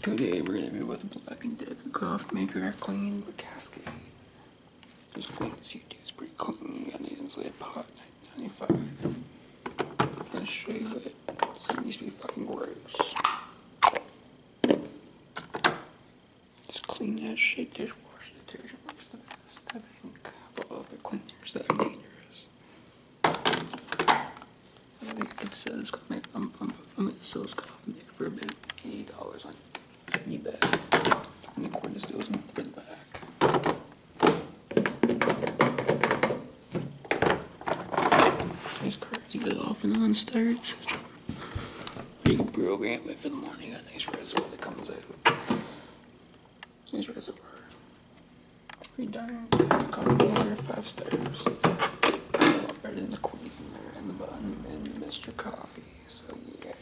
Today we're gonna be with the Black and Decker coffee maker, clean but cascade. Just clean as you do, it's pretty clean. You got an insulated pot, 95. I'm gonna show you it. It needs to be fucking gross. Just clean that shit, dishwasher detergent works the best, I think. For all the cleaner stuff dangerous. I think I could sell this coffee maker. I'm gonna sell this coffee maker for about $80 on eBay. And the cord is those for the back. Nice curves, you get it off and on start system. You can program it for the morning. You got a nice reservoir that comes out. Nice reservoir. Pretty darn good. Coffee maker, 5 stars. A lot better than the Queens in there and the bun and Mr. Coffee. So yeah.